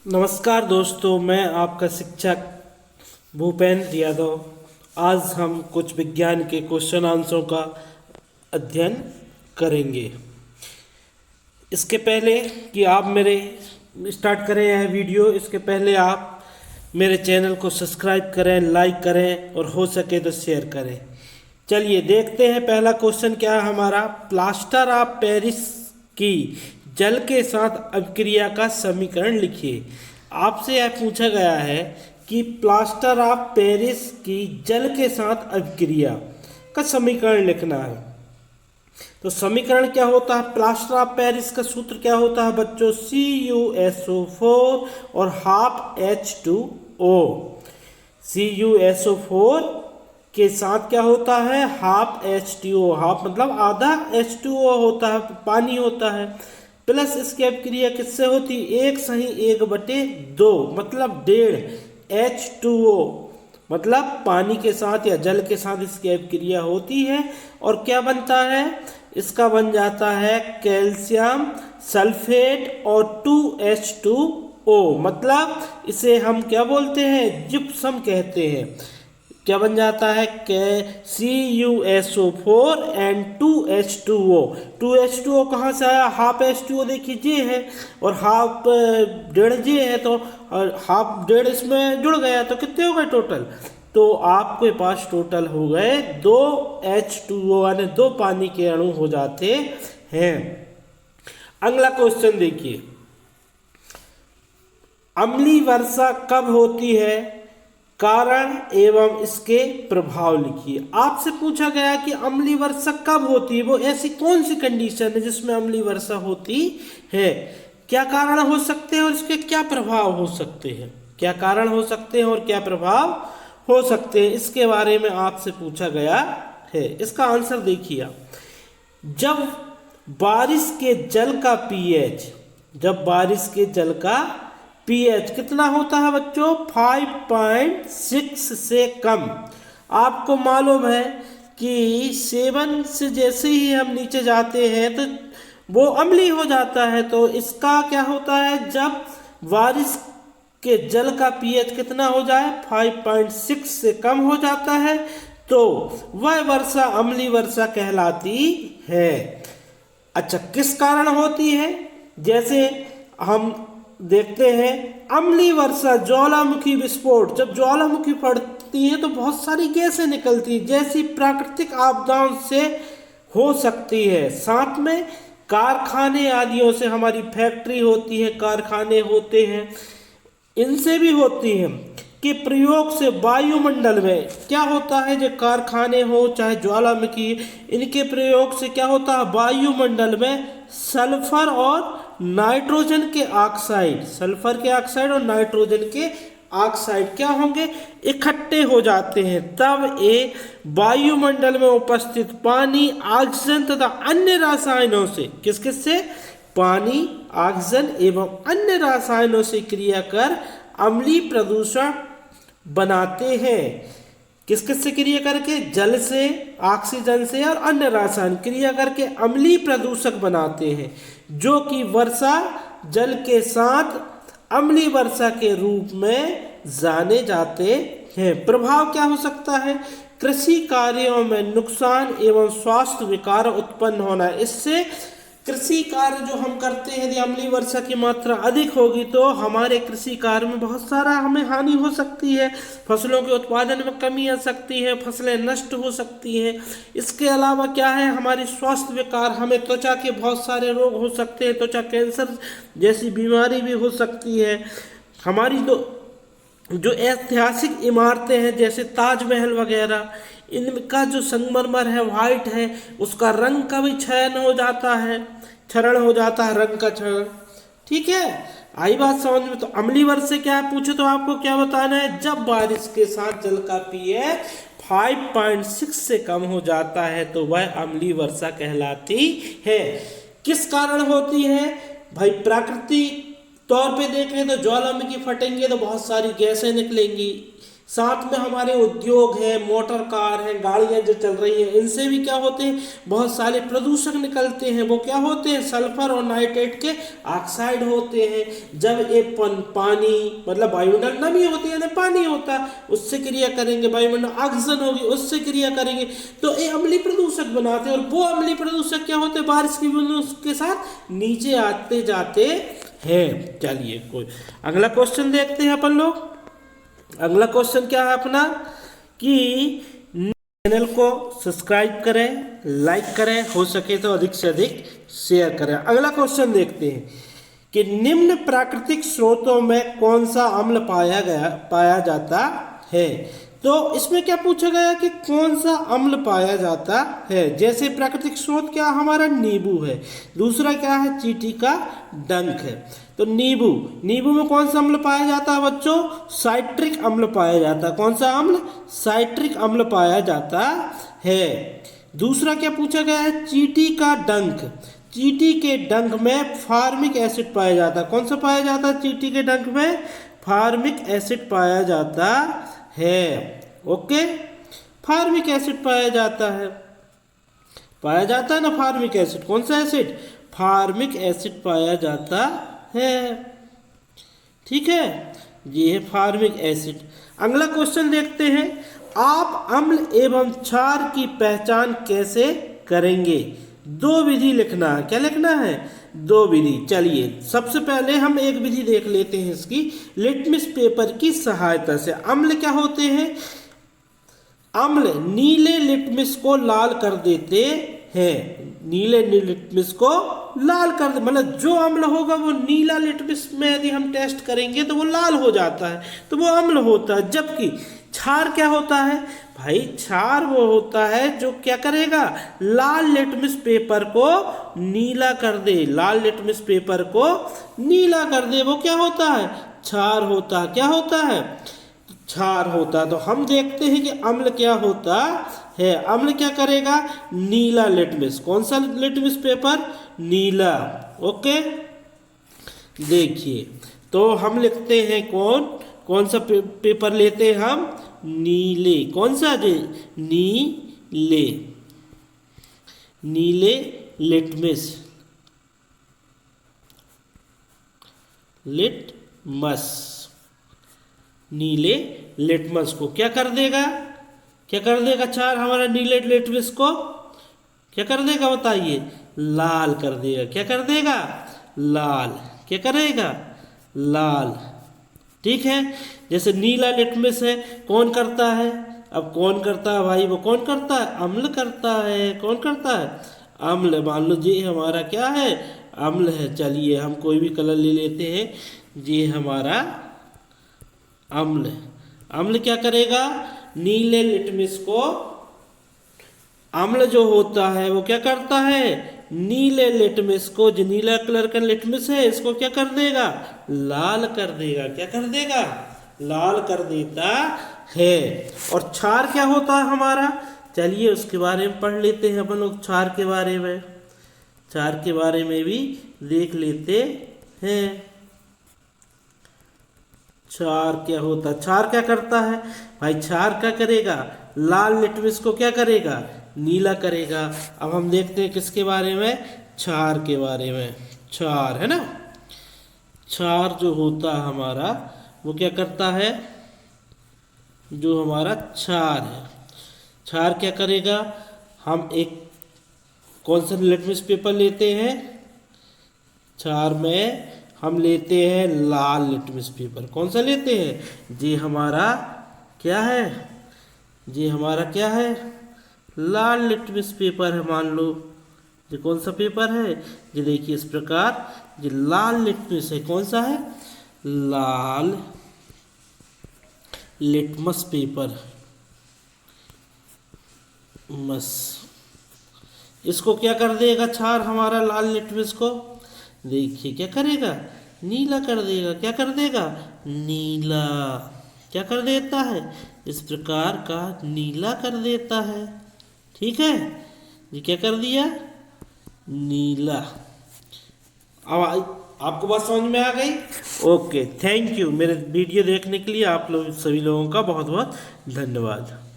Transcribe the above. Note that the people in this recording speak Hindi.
नमस्कार दोस्तों, मैं आपका शिक्षक भूपेंद्र यादव। आज हम कुछ विज्ञान के क्वेश्चन आंसरों का अध्ययन करेंगे। इसके पहले कि आप मेरे स्टार्ट करें यह वीडियो, इसके पहले आप मेरे चैनल को सब्सक्राइब करें, लाइक करें और हो सके तो शेयर करें। चलिए देखते हैं पहला क्वेश्चन क्या है हमारा। प्लास्टर ऑफ पेरिस की जल के साथ अभिक्रिया का समीकरण लिखिए। आपसे यह पूछा गया है कि प्लास्टर ऑफ पेरिस की जल के साथ अभिक्रिया का समीकरण लिखना है। तो समीकरण क्या होता है? प्लास्टर ऑफ पेरिस का सूत्र क्या होता है बच्चों? CuSO4 और हाफ H2O। CuSO4 के साथ क्या होता है? Half H2O। हाफ मतलब आधा H2O होता है, पानी होता है, प्लस इसकी अभिक्रिया किससे होती है? 1/2 मतलब 1.5 H2O, मतलब पानी के साथ या जल के साथ इसकी अभिक्रिया होती है और क्या बनता है? इसका बन जाता है कैल्शियम सल्फेट और 2H2O, मतलब इसे हम क्या बोलते हैं? जिप्सम कहते हैं। क्या बन जाता है? CuSO4 and 2H2O। 2H2O कहाँ से आया? हाफ H2O देखिए जे है और हाफ 1.5 जे है, तो और हाफ 1.5 इसमें जुड़ गया, तो कितने हो गए टोटल? तो आपके पास टोटल हो गए 2 H2O, यानी 2 पानी के अणु हो जाते हैं। अगला क्वेश्चन देखिए, अम्लीय वर्षा कब होती है? कारण एवं इसके प्रभाव लिखिए। आपसे पूछा गया कि अम्लीय वर्षा कब होती है, वो ऐसी कौन सी कंडीशन है जिसमें अम्लीय वर्षा होती है, क्या कारण हो सकते हैं और इसके क्या प्रभाव हो सकते हैं? क्या कारण हो सकते हैं और क्या प्रभाव हो सकते हैं, इसके बारे में आपसे पूछा गया है। इसका आंसर देखिए आप। जब बारिश के जल का पीएच, जब बारिश के जल का पीएच कितना होता है बच्चों? 5.6 से कम। आपको मालूम है कि 7 से जैसे ही हम नीचे जाते हैं तो वो अम्लीय हो जाता है। तो इसका क्या होता है? जब बारिश के जल का पीएच कितना हो जाए? 5.6 से कम हो जाता है, तो वह वर्षा अम्लीय वर्षा कहलाती है। अच्छा, किस कारण होती है? जैसे हम देखते हैं अम्लीय वर्षा, ज्वालामुखी विस्फोट। जब ज्वालामुखी फटती है तो बहुत सारी गैसें निकलती है, जैसी प्राकृतिक आपदाओं से हो सकती है। साथ में कारखाने आदियों से, हमारी फैक्ट्री होती है, कारखाने होते हैं, इनसे भी होती है कि प्रयोग से वायुमंडल में क्या होता है? जो कारखाने हो चाहे ज्वालामुखी, इनके प्रयोग से क्या होता है? वायुमंडल में सल्फर और नाइट्रोजन के ऑक्साइड, सल्फर के ऑक्साइड और नाइट्रोजन के ऑक्साइड क्या होंगे? इकट्ठे हो जाते हैं। तब ये वायुमंडल में उपस्थित पानी, ऑक्सीजन तथा अन्य रसायनों से, किस किस से? पानी, ऑक्सीजन एवं अन्य रसायनों से क्रिया कर अम्लीय प्रदूषण बनाते हैं। किस किस से क्रिया करके? जल से, ऑक्सीजन से और अन्य रसायन क्रिया करके अम्लीय प्रदूषक बनाते हैं, जो कि वर्षा जल के साथ अम्लीय वर्षा के रूप में जाने जाते हैं। प्रभाव क्या हो सकता है? कृषि कार्यों में नुकसान एवं स्वास्थ्य विकार उत्पन्न होना। इससे कृषि कार्य जो हम करते हैं, यदि अम्लीय वर्षा की मात्रा अधिक होगी तो हमारे कृषि कार्य में बहुत सारा हमें हानि हो सकती है, फसलों के उत्पादन में कमी आ सकती है, फसलें नष्ट हो सकती हैं। इसके अलावा क्या है? हमारी स्वास्थ्य विकार, हमें त्वचा के बहुत सारे रोग हो सकते हैं, त्वचा कैंसर जैसी बीमारी भी हो सकती है। हमारी जो ऐतिहासिक इमारतें हैं जैसे ताजमहल वगैरह, इनका जो संगमरमर है, वाइट है, उसका रंग का भी क्षरण हो जाता है, क्षरण हो जाता है, रंग का क्षरण। ठीक है, आई बात समझ में? तो अम्लीय वर्षा क्या है पूछे तो आपको क्या बताना है? जब बारिश के साथ जल का पीएच 5.6 से कम हो जाता है तो वह अम्लीय वर्षा कहलाती है। किस कारण होती है भाई? प्राकृतिक तौर पे देखें तो ज्वालामुखी फटेंगे तो बहुत सारी गैसें निकलेंगी, साथ में हमारे उद्योग है, मोटर कार है, गाड़ियां जो चल रही हैं, इनसे भी क्या होते हैं, बहुत सारे प्रदूषक निकलते हैं। वो क्या होते हैं, सल्फर और नाइट्रेट के ऑक्साइड होते हैं। जब ये पानी मतलब वायुमंडल नमी होती है, यानी पानी होता है, उससे क्रिया करेंगे, वायुमंडल ऑक्सीजन होगी, उससे क्रिया करेंगे, तो ये अम्लीय प्रदूषक बनाते हैं। और वो अम्लीय प्रदूषक क्या होते हैं, बारिश की बूंदों के साथ नीचे आते जाते हैं। चलिए कोई अगला क्वेश्चन देखते हैं अपन लोग। अगला क्वेश्चन क्या है अपना कि चैनल को सब्सक्राइब करें, लाइक करें, हो सके तो अधिक से अधिक शेयर करें। अगला क्वेश्चन देखते हैं कि निम्न प्राकृतिक स्रोतों में कौन सा अम्ल पाया जाता है। तो इसमें क्या पूछा गया कि कौन सा अम्ल पाया जाता है। जैसे प्राकृतिक स्रोत क्या हमारा नींबू है, दूसरा क्या है चींटी का डंक है। तो नींबू में कौन सा अम्ल पाया जाता है बच्चों, साइट्रिक अम्ल पाया जाता है। कौन सा अम्ल, साइट्रिक अम्ल पाया जाता है। दूसरा क्या पूछा गया है, चींटी का डंक, चींटी के डंक में फार्मिक एसिड पाया जाता है। कौन सा पाया जाता है, चींटी के डंक में फार्मिक एसिड पाया जाता है। ओके, फार्मिक एसिड पाया जाता है, पाया जाता है ना फार्मिक एसिड। कौन सा एसिड, फार्मिक एसिड पाया जाता है। ठीक है, ये है फार्मिक एसिड। अगला क्वेश्चन देखते हैं, आप अम्ल एवं क्षार की पहचान कैसे करेंगे। दो विधि लिखना है। क्या लिखना है, दो विधि। चलिए सबसे पहले हम एक विधि देख लेते हैं इसकी, लिटमस पेपर की सहायता से। अम्ल क्या होते हैं, अम्ल नीले लिटमस को लाल कर देते हैं। नीले लिटमस को लाल कर दे, मतलब जो अम्ल होगा वो नीला लिटमस में यदि हम टेस्ट करेंगे तो वो लाल हो जाता है, तो वो अम्ल होता है। जबकि क्षार क्या होता है भाई, क्षार वो होता है जो क्या करेगा, लाल लिटमस पेपर को नीला कर दे, लाल लिटमस पेपर को नीला कर दे। वो क्या होता है, क्षार होता है। क्या होता है, क्षार होता है। तो हम देखते हैं कि अम्ल क्या होता है। अम्ल क्या करेगा, नीला लिटमस। कौन सा लिटमस पेपर, नीला। ओके, देखिए तो हम लिखते हैं कौन सा पेपर लेते हैं हम, नीले। कौन सा जे, नीले, नीले लिटमस, लिटमस, नीले लिटमस को क्या कर देगा, क्या कर देगा क्षार हमारा नीले लिटमस को क्या कर देगा बताइए, लाल कर देगा। क्या कर देगा, लाल। क्या करेगा, लाल। ठीक है, जैसे नीला लिटमस है, कौन करता है, अब कौन करता है भाई, वो कौन करता है, अम्ल करता है। कौन करता है, अम्ल। मान लो ये हमारा क्या है, अम्ल है। चलिए हम कोई भी कलर ले लेते हैं, ये हमारा अम्ल। अम्ल क्या करेगा, नीले लिटमस को, अम्ल जो होता है वो क्या करता है, नीले लिटमस को, जो नीला कलर का लिटमस है इसको क्या कर देगा, लाल कर देगा। क्या कर देगा, लाल कर देता है। और क्षार क्या होता है हमारा, चलिए उसके बारे में पढ़ लेते हैं अपन लोग। क्षार के बारे में, क्षार के बारे में भी देख लेते हैं। क्षार क्या होता है, क्षार क्या करता है भाई, क्षार क्या करेगा, लाल लिटमस को क्या करेगा, नीला करेगा। अब हम देखते हैं किसके बारे में, क्षार के बारे में। क्षार है ना, क्षार जो होता है हमारा वो क्या करता है, जो हमारा क्षार है, क्षार क्या करेगा, हम एक कौन सा लिटमस पेपर लेते हैं, क्षार में हम लेते हैं लाल लिटमस पेपर। कौन सा लेते हैं, जी हमारा क्या है, जी हमारा क्या है, लाल लिटमस पेपर है। मान लो ये कौन सा पेपर है, ये देखिए इस प्रकार, ये लाल लिटमस है। कौन सा है, लाल लिटमस पेपर, मस। इसको क्या कर देगा क्षार हमारा, लाल लिटमस को, देखिए क्या करेगा, नीला कर देगा। क्या कर देगा, नीला। क्या कर देता है, इस प्रकार का नीला कर देता है। ठीक है, ये क्या कर दिया, नीला। अब आपको बात समझ में आ गई? Okay, thank you. मेरे वीडियो देखने के लिए आप लोग सभी लोगों का बहुत बहुत धन्यवाद।